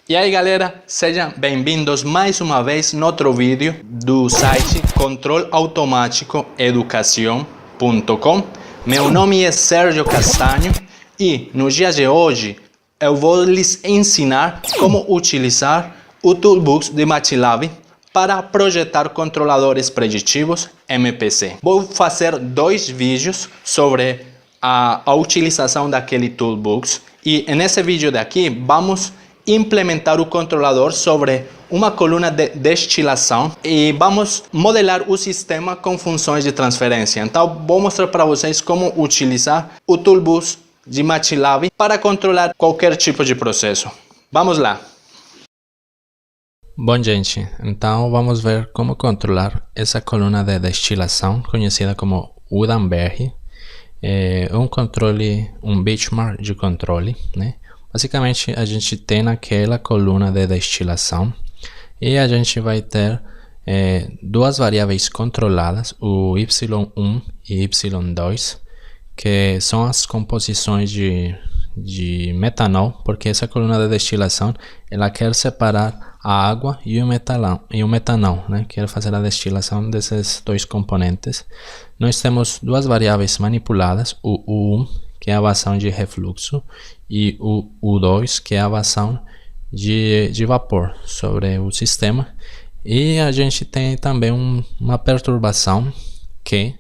E aí galera, sejam bem-vindos mais uma vez no outro vídeo do site controlautomaticoeducacion.com. Meu nome é Sérgio Castanho e no dia de hoje eu vou lhes ensinar como utilizar o Toolbox de MATLAB para projetar controladores preditivos MPC. Vou fazer dois vídeos sobre a utilização daquele Toolbox e nesse vídeo daqui vamos implementar o controlador sobre uma coluna de destilação e vamos modelar o sistema com funções de transferência. Então vou mostrar para vocês como utilizar o Toolbox de MATLAB para controlar qualquer tipo de processo. Vamos lá! Bom gente, então vamos ver como controlar essa coluna de destilação conhecida como Uddenberg. É um benchmark de controle, né? Basicamente, a gente tem naquela coluna de destilação e a gente vai ter duas variáveis controladas, o y1 e y2, que são as composições de metanol, porque essa coluna de destilação ela quer separar a água e o metanol, né? Quer fazer a destilação desses dois componentes. Nós temos duas variáveis manipuladas, o U1, que é a vazão de refluxo, e o U2, que é a vazão de vapor sobre o sistema. E a gente tem também uma perturbação que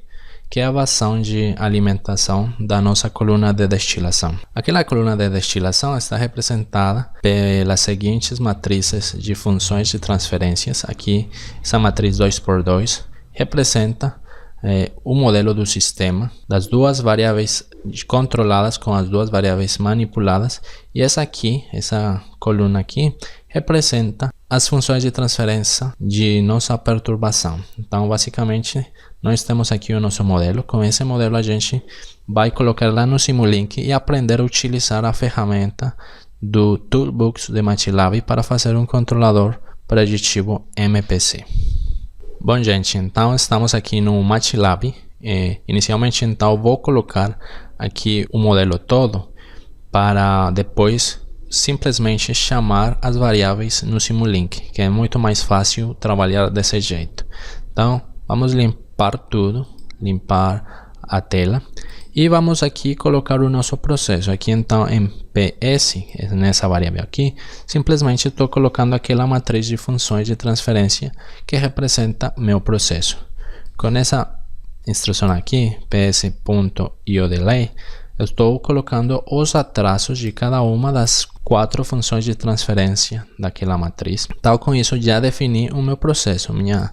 é a vazão de alimentação da nossa coluna de destilação. Aquela coluna de destilação está representada pelas seguintes matrizes de funções de transferências. Aqui, essa matriz 2x2 representa o modelo do sistema, das duas variáveis controladas com as duas variáveis manipuladas, e essa coluna aqui representa as funções de transferência de nossa perturbação. Então basicamente nós temos aqui o nosso modelo. Com esse modelo a gente vai colocar lá no Simulink e aprender a utilizar a ferramenta do Toolbox de MATLAB para fazer um controlador preditivo MPC. Bom gente, então estamos aqui no MATLAB. Inicialmente então vou colocar aqui o modelo todo para depois simplesmente chamar as variáveis no Simulink, que é muito mais fácil trabalhar desse jeito. Então vamos limpar tudo, limpar a tela e vamos aqui colocar o nosso processo. Aqui então em PS, nessa variável aqui, simplesmente estou colocando aquela matriz de funções de transferência que representa meu processo. Com essa instrução aqui, ps.iodelay, eu estou colocando os atrasos de cada uma das 4 funções de transferência daquela matriz. Então com isso já defini o meu processo, minha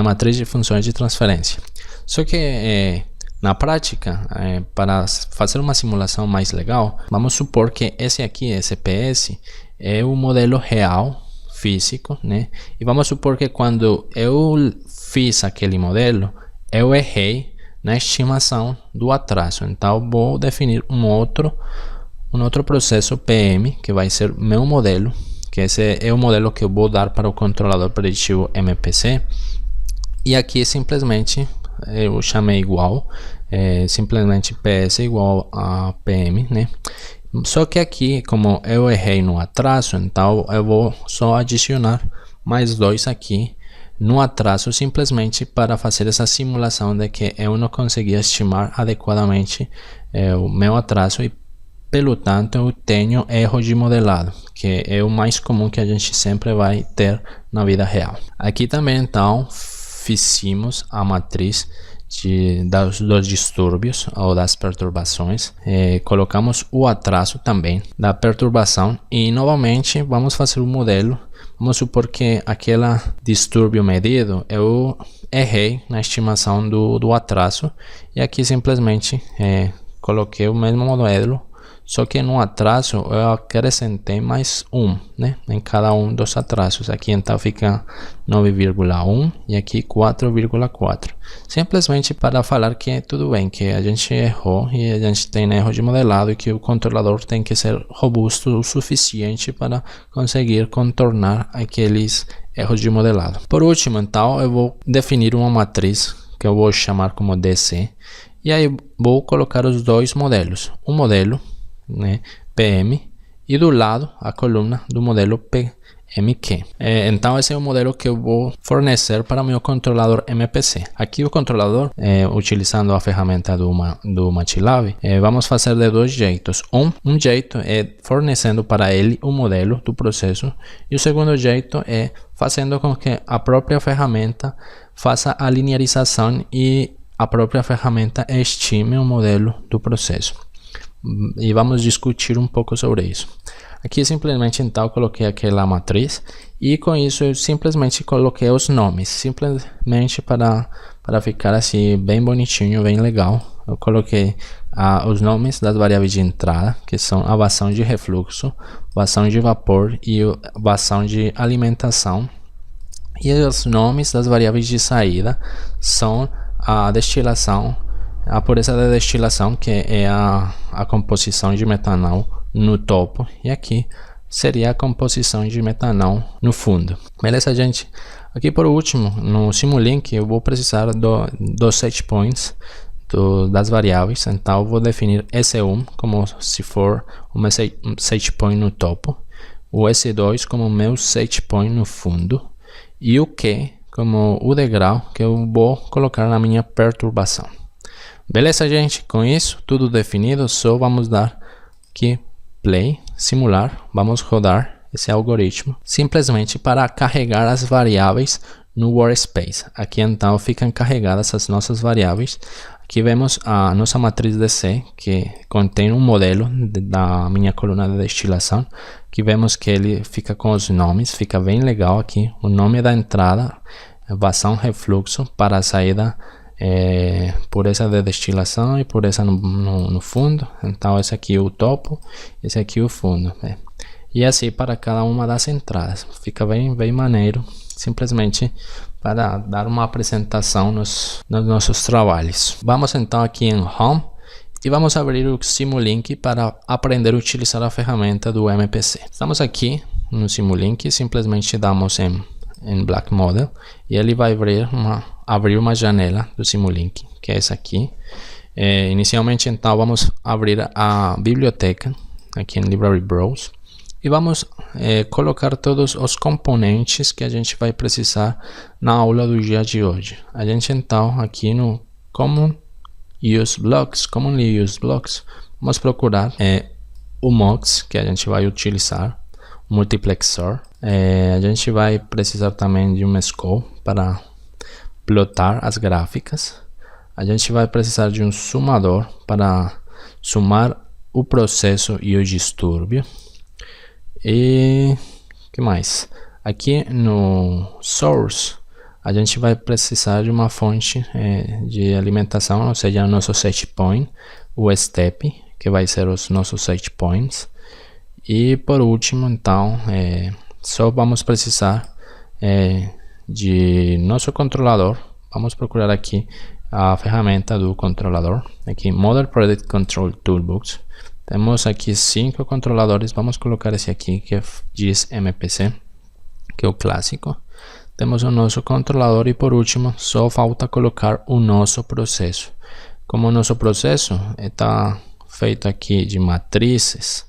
matriz de funções de transferência. Só que na prática, para fazer uma simulação mais legal, vamos supor que esse aqui, esse PS, é o modelo real, físico, né? E vamos supor que quando eu fiz aquele modelo, eu errei na estimação do atraso. Então vou definir um outro processo PM, que vai ser meu modelo, que esse é o modelo que eu vou dar para o controlador preditivo MPC. E aqui simplesmente eu chamei igual, simplesmente PS igual a PM, né? Só que aqui, como eu errei no atraso, então eu vou só adicionar mais 2 aqui no atraso, simplesmente para fazer essa simulação de que eu não conseguia estimar adequadamente o meu atraso e, pelo tanto, eu tenho erro de modelado, que é o mais comum que a gente sempre vai ter na vida real. Aqui também, então, fizemos a matriz dos distúrbios ou das perturbações, colocamos o atraso também da perturbação e novamente vamos fazer o modelo. Vamos supor que aquele distúrbio medido eu errei na estimação do atraso e aqui simplesmente coloquei o mesmo modelo, só que no atraso eu acrescentei mais 1, né, em cada um dos atrasos. Aqui então fica 9,1 e aqui 4,4. Simplesmente para falar que tudo bem, que a gente errou e a gente tem erro de modelado e que o controlador tem que ser robusto o suficiente para conseguir contornar aqueles erros de modelado. Por último, então, eu vou definir uma matriz que eu vou chamar como DC e aí vou colocar os dois modelos. Um modelo, né, PM e do lado a coluna do modelo PMQ. Então esse é o modelo que eu vou fornecer para o meu controlador MPC. Aqui o controlador, utilizando a ferramenta do MATLAB, vamos fazer de dois jeitos. Um jeito é fornecendo para ele o modelo do processo, e o segundo jeito é fazendo com que a própria ferramenta faça a linearização e a própria ferramenta estime o modelo do processo. E vamos discutir um pouco sobre isso. Aqui simplesmente então coloquei aquela matriz e com isso eu simplesmente coloquei os nomes, simplesmente para ficar assim bem bonitinho, bem legal. Eu coloquei os nomes das variáveis de entrada, que são a vazão de refluxo, vazão de vapor e vazão de alimentação. E os nomes das variáveis de saída são a destilação, a pureza da destilação, que é a composição de metanol no topo, e aqui seria a composição de metanol no fundo. Beleza, gente? Aqui por último, no Simulink, eu vou precisar dos set points das variáveis. Então eu vou definir S1 como se for uma set point no topo, o S2 como meu set point no fundo, e o Q como o degrau que eu vou colocar na minha perturbação. Beleza, gente? Com isso tudo definido, só vamos dar aqui play, simular, vamos rodar esse algoritmo simplesmente para carregar as variáveis no workspace. Aqui então ficam carregadas as nossas variáveis. Aqui vemos a nossa matriz DC, que contém um modelo da minha coluna de destilação. Aqui vemos que ele fica com os nomes, fica bem legal aqui. O nome da entrada, vazão refluxo, para a saída, pureza de destilação e pureza no fundo. Então esse aqui é o topo, esse aqui é o fundo, e assim para cada uma das entradas. Fica bem maneiro, simplesmente para dar uma apresentação nos nossos trabalhos. Vamos então aqui em Home e vamos abrir o Simulink para aprender a utilizar a ferramenta do MPC. Estamos aqui no Simulink, simplesmente damos em Black Model e ele vai abrir uma janela do Simulink, que é essa aqui. Inicialmente então vamos abrir a biblioteca aqui em Library Browse e vamos colocar todos os componentes que a gente vai precisar na aula do dia de hoje. A gente então aqui no Commonly Used Blocks, vamos procurar o MUX que a gente vai utilizar, o multiplexor. A gente vai precisar também de um scope para plotar as gráficas. A gente vai precisar de um sumador para sumar o processo e o distúrbio. E que mais? Aqui no source a gente vai precisar de uma fonte de alimentação, ou seja, o nosso set point, o step, que vai ser os nossos set points. E por último então só vamos precisar de nosso controlador. Vamos procurar aqui a ferramenta do controlador, aqui Model Product Control Toolbox. Temos aqui 5 controladores, vamos colocar esse aqui que diz MPC, que é o clássico. Temos o nosso controlador e por último só falta colocar o nosso processo. Como o nosso processo está feito aqui de matrizes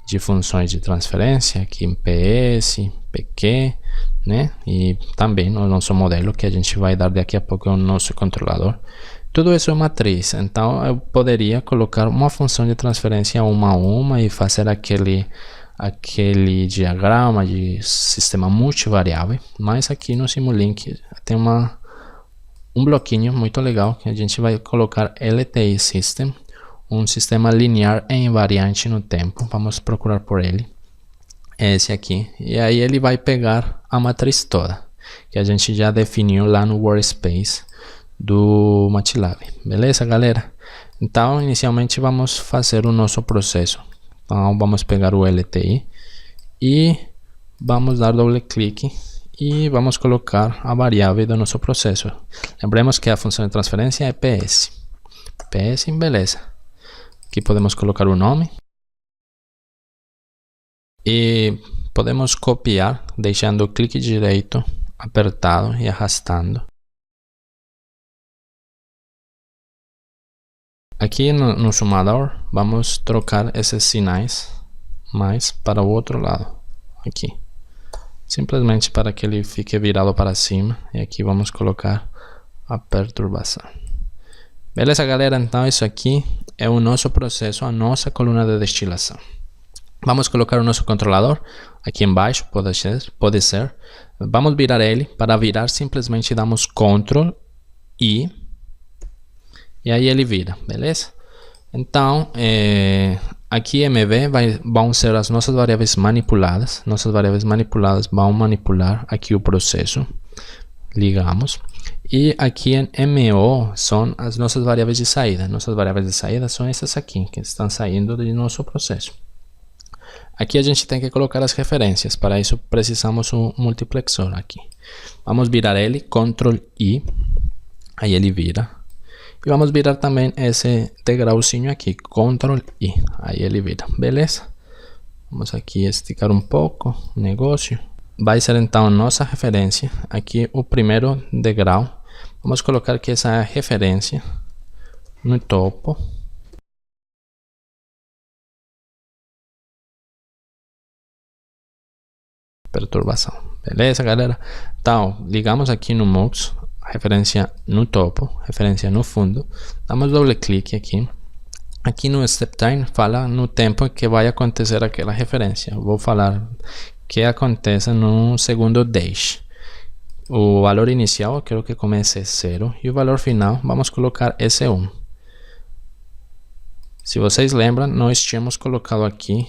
de funções de transferência, aqui em PS, PQ, né? E também o nosso modelo que a gente vai dar daqui a pouco é o nosso controlador. Tudo isso é matriz, então eu poderia colocar uma função de transferência uma a uma e fazer aquele diagrama de sistema multivariável, mas aqui no Simulink tem um bloquinho muito legal que a gente vai colocar LTI System, um sistema linear e invariante no tempo. Vamos procurar por ele, esse aqui, e aí ele vai pegar a matriz toda que a gente já definiu lá no workspace do MATLAB. Beleza, galera? Então inicialmente vamos fazer o nosso processo. Então vamos pegar o LTI e vamos dar doble clique e vamos colocar a variável do nosso processo. Lembremos que a função de transferência é PS. Beleza. Aqui podemos colocar o nome e podemos copiar deixando o clique direito apertado e arrastando. Aqui no sumador vamos trocar esses sinais mais para o outro lado, aqui. Simplesmente para que ele fique virado para cima. E aqui vamos colocar a perturbação. Beleza, galera? Então isso aqui é o nosso processo, a nossa coluna de destilação. Vamos colocar o nosso controlador aqui embaixo, pode ser. Vamos virar ele. Para virar, simplesmente damos Ctrl I. E aí ele vira, beleza? Então, aqui MV vão ser as nossas variáveis manipuladas. Nossas variáveis manipuladas vão manipular aqui o processo. Ligamos. E aqui em MO são as nossas variáveis de saída. Nossas variáveis de saída são essas aqui, que estão saindo do nosso processo. Aqui a gente tem que colocar as referências. Para isso precisamos um multiplexor aqui. Vamos virar ele, Ctrl I. Aí ele vira. E vamos virar também esse degrauzinho aqui, Ctrl I. Aí ele vira, beleza? Vamos aqui esticar um pouco o negócio. Vai ser então nossa referência. Aqui o primeiro degrau. Vamos colocar que essa é a referência no topo. Perturbação. Beleza, galera? Então, ligamos aqui no Mux. Referência no topo, referência no fundo. Damos doble clique aqui. Aqui no Step Time fala no tempo que vai acontecer aquela referência. Eu vou falar que acontece no segundo dash. O valor inicial eu quero que comece 0 e o valor final vamos colocar S1. Se vocês lembram, nós tínhamos colocado aqui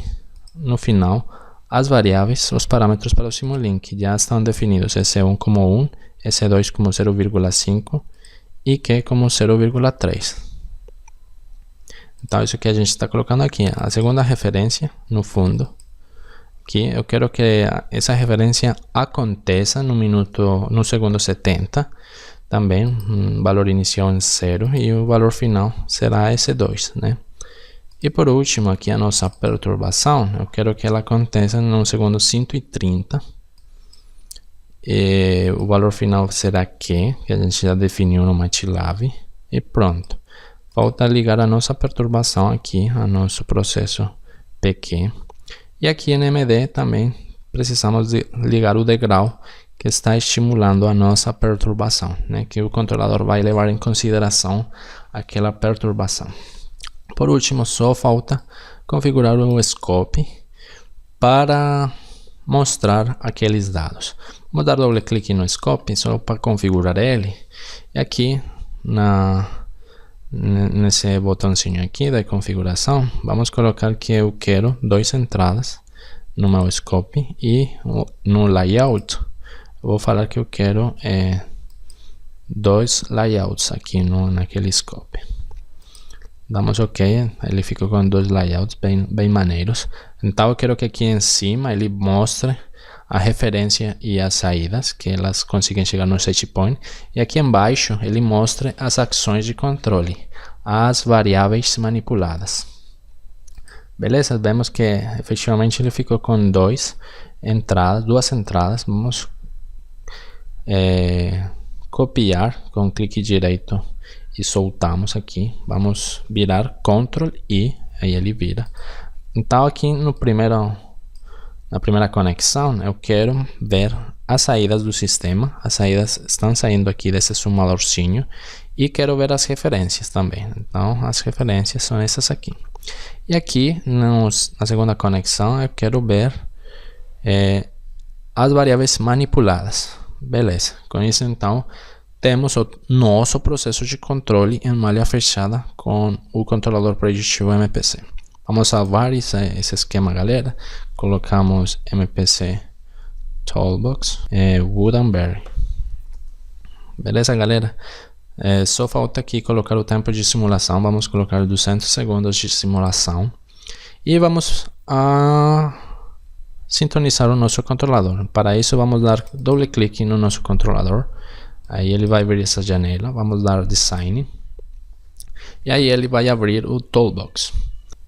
no final as variáveis, os parâmetros para o Simulink. Já estão definidos S1 como 1, S2 como 0,5 e Q como 0,3. Então isso que a gente está colocando aqui, a segunda referência no fundo. Aqui eu quero que essa referência aconteça no segundo 70. Também valor inicial em 0 e o valor final será S2, né? E por último aqui a nossa perturbação, eu quero que ela aconteça no segundo 130. E o valor final será Q, que a gente já definiu no MATLAB. E pronto. Falta ligar a nossa perturbação aqui, a nosso processo PQ. E aqui em MD também precisamos ligar o degrau que está estimulando a nossa perturbação, né? Que o controlador vai levar em consideração aquela perturbação. Por último, só falta configurar o scope para mostrar aqueles dados. Vou dar doble clique no scope só para configurar ele. E aqui nesse botãozinho aqui da configuração, vamos colocar que eu quero 2 entradas no meu scope e no layout eu vou falar que eu quero 2 layouts aqui naquele scope. Damos OK, ele ficou com 2 layouts bem maneiros. Então eu quero que aqui em cima ele mostre a referência e as saídas, que elas conseguem chegar no set point. E aqui embaixo ele mostra as ações de controle, as variáveis manipuladas. Beleza? Vemos que efetivamente ele ficou com 2 entradas. Vamos copiar com clique direito e soltamos aqui. Vamos virar Ctrl I, aí ele vira. Então aqui na primeira conexão eu quero ver as saídas do sistema. As saídas estão saindo aqui desse sumadorzinho e quero ver as referências também. Então as referências são essas aqui. E aqui na segunda conexão eu quero ver as variáveis manipuladas. Beleza, com isso então temos o nosso processo de controle em malha fechada com o controlador preditivo MPC. Vamos salvar esse esquema, galera. Colocamos MPC Toolbox Woodenberry. Beleza, galera? Só falta aqui colocar o tempo de simulação. Vamos colocar 200 segundos de simulação. E vamos sintonizar o nosso controlador. Para isso vamos dar doble clique no nosso controlador. Aí ele vai abrir essa janela. Vamos dar Design. E aí ele vai abrir o Toolbox.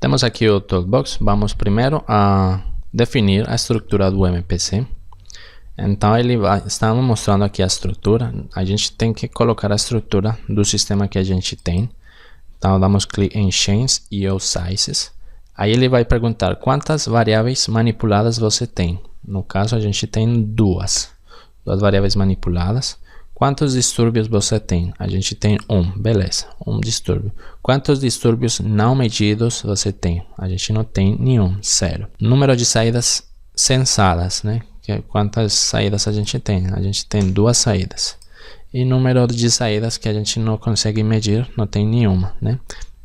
Temos aqui o Toolbox. Vamos primeiro a definir a estrutura do MPC. Então ele está mostrando aqui a estrutura. A gente tem que colocar a estrutura do sistema que a gente tem. Então damos clique em Change IO Sizes. Aí ele vai perguntar quantas variáveis manipuladas você tem. No caso, a gente tem duas variáveis manipuladas. Quantos distúrbios você tem? A gente tem beleza, um distúrbio. Quantos distúrbios não medidos você tem? A gente não tem nenhum, 0. Número de saídas sensadas, né? Quantas saídas a gente tem? A gente tem 2 saídas. E número de saídas que a gente não consegue medir, não tem nenhuma, né?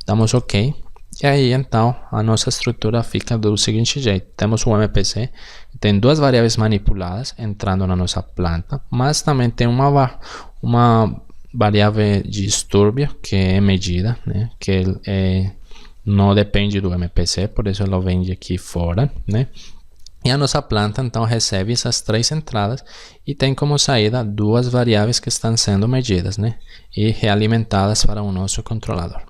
Damos OK. E aí, então, a nossa estrutura fica do seguinte jeito. Temos o MPC, que tem 2 variáveis manipuladas entrando na nossa planta, mas também tem uma variável de distúrbio que é medida, né? Que não depende do MPC, por isso ela vem aqui fora, né? E a nossa planta, então, recebe essas 3 entradas e tem como saída 2 variáveis que estão sendo medidas, né? E realimentadas para o nosso controlador.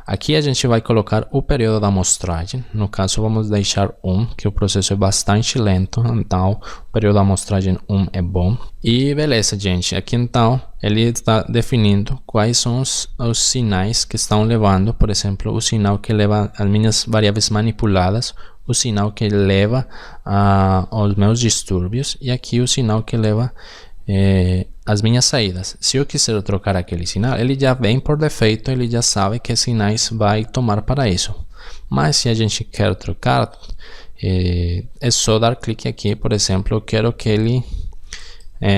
Aqui a gente vai colocar o período da amostragem. No caso, vamos deixar 1, que o processo é bastante lento. Então, o período da amostragem 1 é bom. E beleza, gente. Aqui, então, ele está definindo quais são os sinais que estão levando. Por exemplo, o sinal que leva as minhas variáveis manipuladas. O sinal que leva aos meus distúrbios. E aqui o sinal que leva as minhas saídas. Se eu quiser trocar aquele sinal, ele já vem por defeito, ele já sabe que sinais vai tomar para isso. Mas se a gente quer trocar, é só dar clique aqui. Por exemplo, eu quero que ele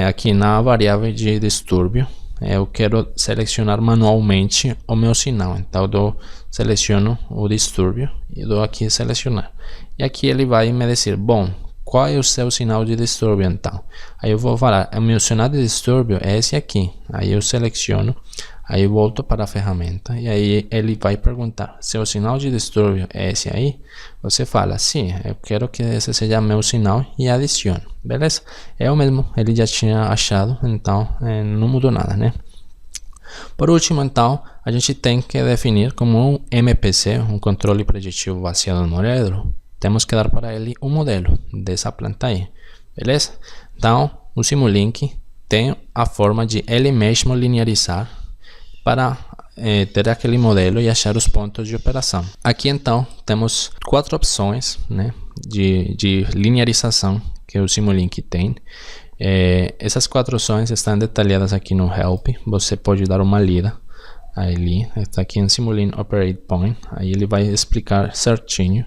aqui na variável de distúrbio, eu quero selecionar manualmente o meu sinal. Então eu seleciono o distúrbio e dou aqui selecionar. E aqui ele vai me dizer, bom, qual é o seu sinal de distúrbio então? Aí eu vou falar, o meu sinal de distúrbio é esse aqui. Aí eu seleciono, aí eu volto para a ferramenta e aí ele vai perguntar, seu sinal de distúrbio é esse aí? Você fala, sim, eu quero que esse seja meu sinal e adiciono. Beleza? É o mesmo, ele já tinha achado, então não mudou nada, né? Por último, então, a gente tem que definir como um MPC, um controle preditivo baseado no modelo. Temos que dar para ele um modelo dessa planta aí, beleza? Então, o Simulink tem a forma de ele mesmo linearizar para ter aquele modelo e achar os pontos de operação. Aqui, então, temos 4 opções, né, de linearização que o Simulink tem. Essas 4 opções estão detalhadas aqui no Help. Você pode dar uma lida. Ali está aqui em Simulink Operate Point. Aí ele vai explicar certinho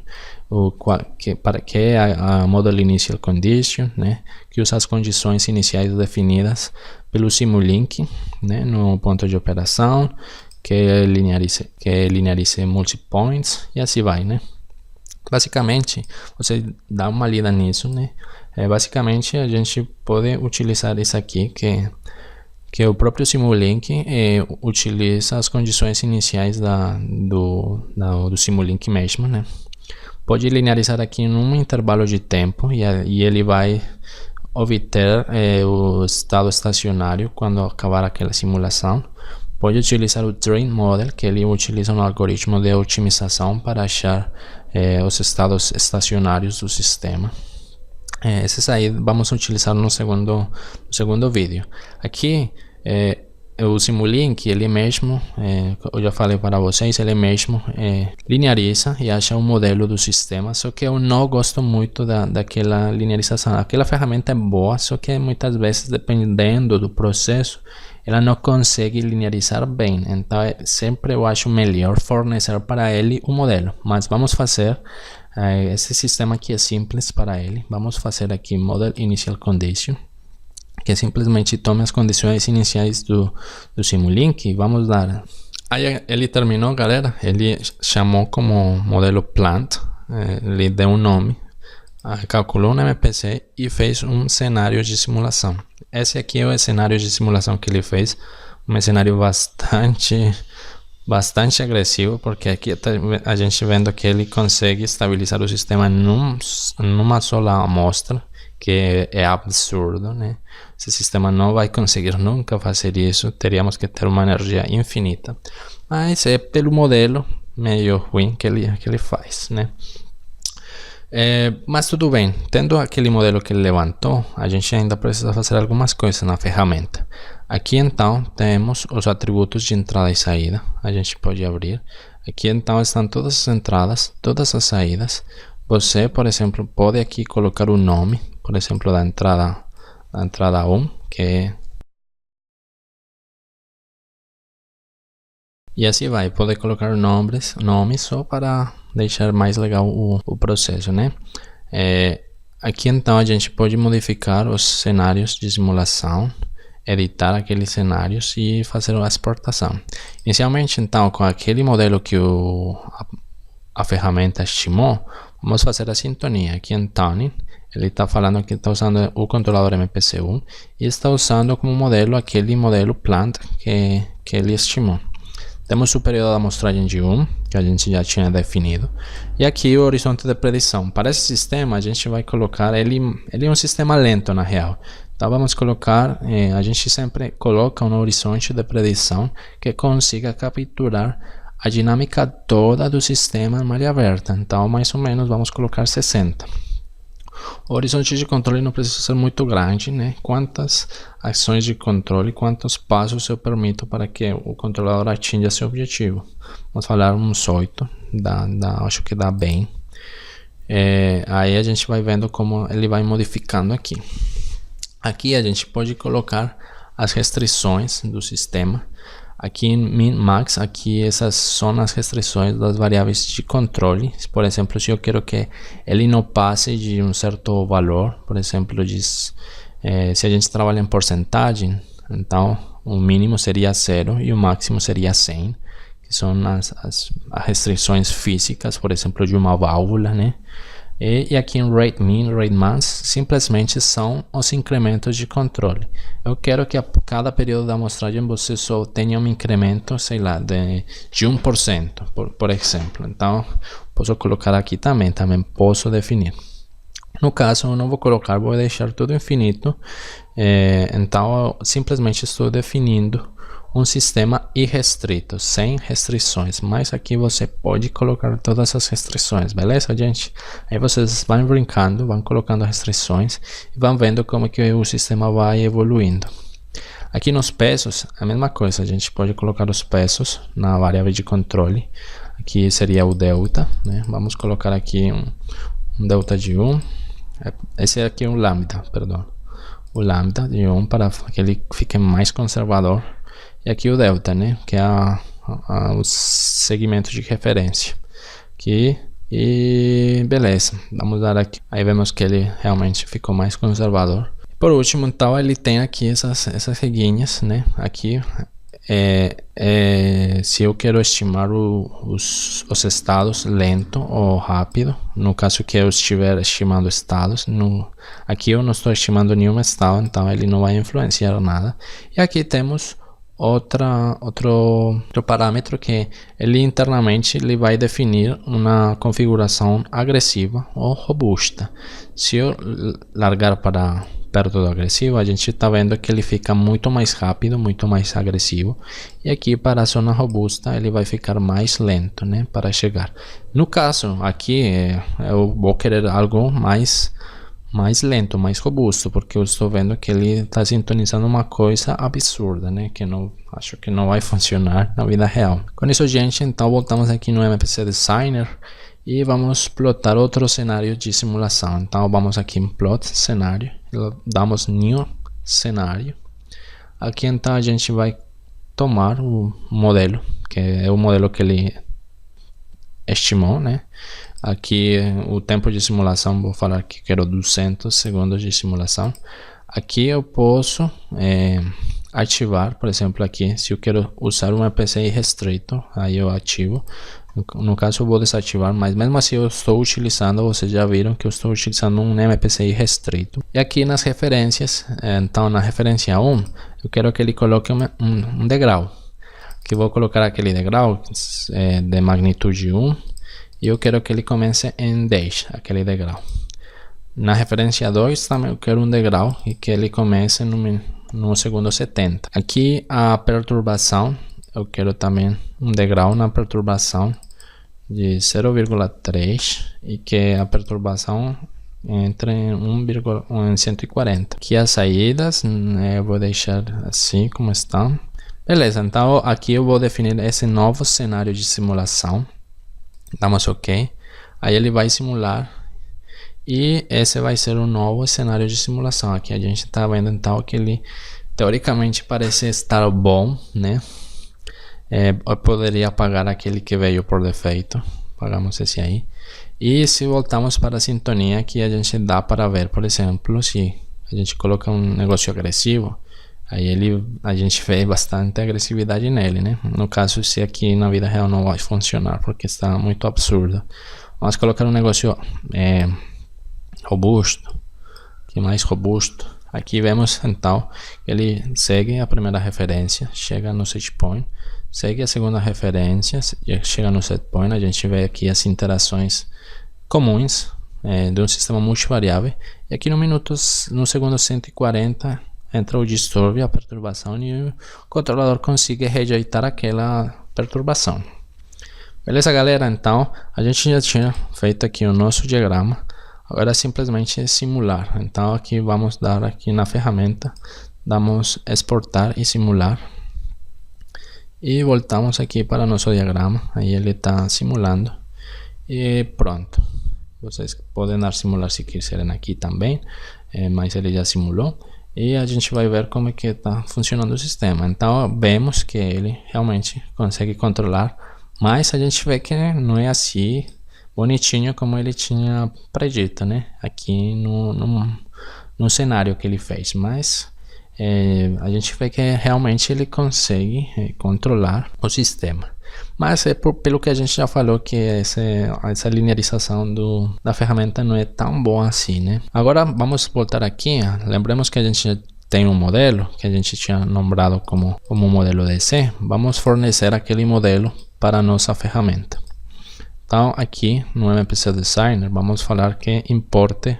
para que é a Model Initial Condition, né? Que usa as condições iniciais definidas pelo Simulink, né? No ponto de operação, que linearize multi-points e assim vai, né? Basicamente, você dá uma lida nisso, né? Basicamente, a gente pode utilizar isso aqui, que o próprio Simulink utiliza as condições iniciais do Simulink mesmo, né? Pode linearizar aqui em um intervalo de tempo e ele vai obter o estado estacionário quando acabar aquela simulação. Pode utilizar o Train Model, que ele utiliza um algoritmo de otimização para achar os estados estacionários do sistema. Esses aí vamos utilizar no segundo vídeo. Aqui o Simulink, ele mesmo, eu já falei para vocês, ele mesmo lineariza e acha um modelo do sistema, só que eu não gosto muito daquela linearização. Aquela ferramenta é boa, só que muitas vezes, dependendo do processo, ela não consegue linearizar bem. Então sempre eu acho melhor fornecer para ele um modelo. Mas vamos fazer esse sistema aqui é simples para ele. Vamos fazer aqui Model Initial Condition, que simplesmente toma as condições iniciais do Simulink e vamos dar. Aí ele terminou, galera. Ele chamou como modelo Plant, ele deu um nome, calculou um MPC e fez um cenário de simulação. Esse aqui é o cenário de simulação que ele fez, um cenário bastante agressivo, porque aqui a gente vendo que ele consegue estabilizar o sistema numa sola amostra, que é absurdo, né? Esse sistema não vai conseguir nunca fazer isso, teríamos que ter uma energia infinita, mas é pelo modelo meio ruim que ele faz, né? Mas tudo bem, tendo aquele modelo que ele levantou, a gente ainda precisa fazer algumas coisas na ferramenta. Aqui então temos os atributos de entrada e saída, a gente pode abrir. Aqui então estão todas as entradas, todas as saídas. Você, por exemplo, pode aqui colocar o nome, por exemplo, da entrada 1, que é... E assim vai, pode colocar nomes só para deixar mais legal o processo, né? Aqui então a gente pode modificar os cenários de simulação, editar aqueles cenários e fazer a exportação. Inicialmente então, com aquele modelo que a ferramenta estimou, vamos fazer a sintonia. Aqui em Tuning, ele está falando que está usando o controlador MPC1 e está usando como modelo aquele modelo Plant que ele estimou. Temos o período de amostragem de 1, que a gente já tinha definido. E aqui o horizonte de predição. Para esse sistema, a gente vai colocar... Ele é um sistema lento, na real. Então, vamos colocar... a gente sempre coloca um horizonte de predição que consiga capturar a dinâmica toda do sistema em malha aberta. Então, mais ou menos, vamos colocar 60. O horizonte de controle não precisa ser muito grande, né? Quantas ações de controle, quantos passos eu permito para que o controlador atinja seu objetivo. Vamos falar uns 8, acho que dá bem. Aí a gente vai vendo como ele vai modificando aqui. Aqui a gente pode colocar as restrições do sistema. Aqui em min, max, aqui essas são as restrições das variáveis de controle. Por exemplo, se eu quero que ele não passe de um certo valor, por exemplo, se a gente trabalha em porcentagem, então o mínimo seria 0 e o máximo seria 100, que são as restrições físicas, por exemplo, de uma válvula, né? E aqui em Rate Min, Rate Max, simplesmente são os incrementos de controle. Eu quero que a cada período da amostragem você só tenha um incremento, sei lá, de 1%, por exemplo. Então, posso colocar aqui também posso definir. No caso, eu não vou colocar, vou deixar tudo infinito. Então, eu simplesmente estou definindo um sistema irrestrito, sem restrições, mas aqui você pode colocar todas as restrições, beleza, gente? Aí vocês vão brincando, vão colocando restrições e vão vendo como que o sistema vai evoluindo. Aqui nos pesos, a mesma coisa, a gente pode colocar os pesos na variável de controle. Aqui seria o delta, né? Vamos colocar aqui um delta de 1, esse aqui é um lambda, perdão, o lambda de 1 para que ele fique mais conservador. E aqui o delta, né, que é o segmento de referência. Aqui, e beleza, vamos dar aqui. Aí vemos que ele realmente ficou mais conservador. Por último, então, ele tem aqui essas reguinhas, né, aqui. Se eu quero estimar os estados lento ou rápido, no caso que eu estiver estimando estados, aqui eu não estou estimando nenhum estado, então ele não vai influenciar nada. E aqui temos outro parâmetro que ele internamente ele vai definir uma configuração agressiva ou robusta. Se eu largar para perto do agressivo, a gente está vendo que ele fica muito mais rápido, muito mais agressivo, e aqui para a zona robusta ele vai ficar mais lento, né, para chegar. No caso aqui eu vou querer algo mais lento, mais robusto, porque eu estou vendo que ele está sintonizando uma coisa absurda, né? Que não acho que não vai funcionar na vida real. Com isso, gente, então voltamos aqui no MPC Designer e vamos plotar outro cenário de simulação. Então vamos aqui em Plot Cenário, damos New Cenário. Aqui então a gente vai tomar o modelo, que é o modelo que ele estimou, né? Aqui o tempo de simulação, vou falar que quero 200 segundos de simulação. Aqui eu posso ativar, por exemplo, aqui se eu quero usar um MPC restrito, aí eu ativo. No caso eu vou desativar, mas mesmo assim eu estou utilizando, vocês já viram que eu estou utilizando um MPC restrito. E aqui nas referências, então na referência 1, eu quero que ele coloque um degrau. Aqui vou colocar aquele degrau de magnitude 1. E eu quero que ele comece em 10, aquele degrau. Na referência 2 também eu quero um degrau e que ele comece no segundo 70. Aqui a perturbação, eu quero também um degrau na perturbação de 0,3 e que a perturbação entre em 140. Aqui as saídas, eu vou deixar assim como estão. Beleza, então aqui eu vou definir esse novo cenário de simulação. Damos OK. Aí ele vai simular. E esse vai ser o novo cenário de simulação. Aqui a gente está vendo então que ele teoricamente parece estar bom, né? Eu poderia apagar aquele que veio por defeito. Apagamos esse aí. E se voltamos para a sintonia, aqui a gente dá para ver, por exemplo, se a gente coloca um negócio agressivo, aí a gente vê bastante agressividade nele, né? No caso, se aqui na vida real não vai funcionar, porque está muito absurdo. Vamos colocar um negócio robusto, que mais robusto. Aqui vemos então que ele segue a primeira referência, chega no set point, segue a segunda referência, chega no set point. A gente vê aqui as interações comuns de um sistema multivariável. E aqui no segundo 140 entra o distúrbio, a perturbação, e o controlador consegue rejeitar aquela perturbação. Beleza, galera? Então a gente já tinha feito aqui o nosso diagrama. Agora é simplesmente simular. Então aqui vamos dar aqui na ferramenta, damos exportar e simular. E voltamos aqui para nosso diagrama. Aí ele está simulando. E pronto. Vocês podem dar simular se quiserem aqui também. Mas ele já simulou. E a gente vai ver como é que está funcionando o sistema. Então vemos que ele realmente consegue controlar. Mas a gente vê que não é assim bonitinho como ele tinha predito, né? Aqui no cenário que ele fez, mas a gente vê que realmente ele consegue controlar o sistema. Mas pelo que a gente já falou, que essa linearização da ferramenta não é tão boa assim, né? Agora vamos voltar aqui. Lembremos que a gente tem um modelo que a gente tinha nombrado como modelo DC. Vamos fornecer aquele modelo para a nossa ferramenta. Então aqui no MPC Designer vamos falar que importe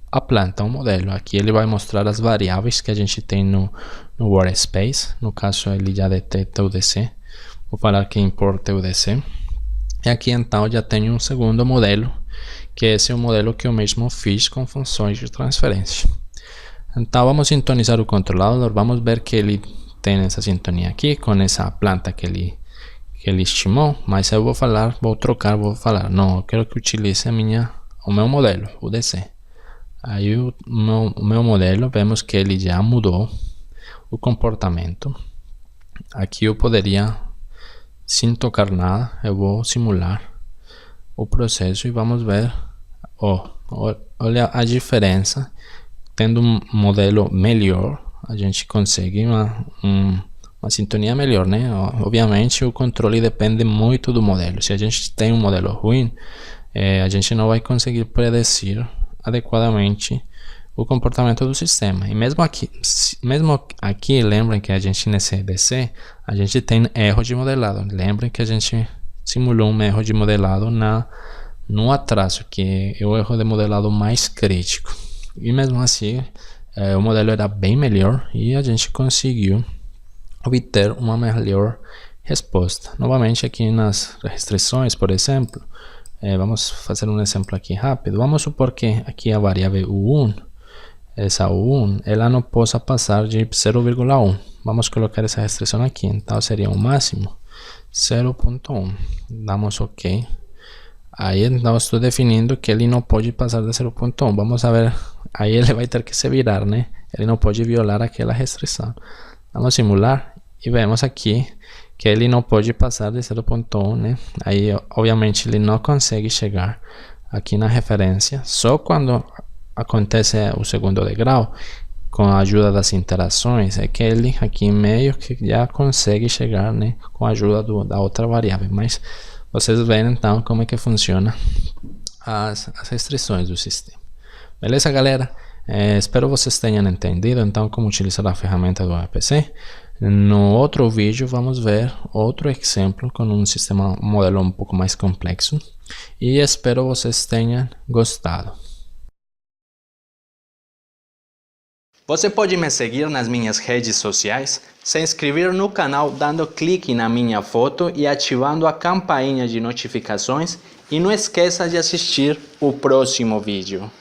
a planta, um modelo. Aqui ele vai mostrar as variáveis que a gente tem no workspace. No caso ele já detecta o DC. Vou falar que importe o DC. E aqui então já tenho um segundo modelo, que esse é o modelo que eu mesmo fiz com funções de transferência. Então vamos sintonizar o controlador. Vamos ver que ele tem essa sintonia aqui com essa planta que ele estimou, mas eu vou falar, vou falar, não, eu quero que utilize o meu modelo, o DC. Aí o meu modelo, vemos que ele já mudou o comportamento. Aqui eu poderia, sem tocar nada, eu vou simular o processo e vamos ver, olha a diferença. Tendo um modelo melhor, a gente consegue uma sintonia melhor, né? Obviamente o controle depende muito do modelo. Se a gente tem um modelo ruim, a gente não vai conseguir predecir adequadamente o comportamento do sistema. E mesmo aqui, lembrem que a gente nesse DC, a gente tem erro de modelado. Lembrem que a gente simulou um erro de modelado no atraso, que é o erro de modelado mais crítico. E mesmo assim, o modelo era bem melhor e a gente conseguiu obter uma melhor resposta. Novamente aqui nas restrições, por exemplo, vamos fazer um exemplo aqui rápido. Vamos supor que aqui a variável U1, essa U1, ela não possa passar de 0,1. Vamos colocar essa restrição aqui, então seria o máximo 0,1. Damos OK. Aí então estou definindo que ele não pode passar de 0,1. Vamos ver, aí ele vai ter que se virar, né? Ele não pode violar aquela restrição. Vamos simular e vemos aqui que ele não pode passar de 0,1, né? Aí obviamente ele não consegue chegar aqui na referência. Só quando acontece o segundo degrau, com a ajuda das interações, é que ele aqui meio que já consegue chegar, né? Com a ajuda da outra variável. Mas vocês veem então como é que funciona as restrições do sistema. Beleza, galera? Espero vocês tenham entendido então como utilizar a ferramenta do MPC. No outro vídeo vamos ver outro exemplo com um modelo um pouco mais complexo. E espero vocês tenham gostado. Você pode me seguir nas minhas redes sociais, se inscrever no canal dando clique na minha foto e ativando a campainha de notificações, e não esqueça de assistir o próximo vídeo.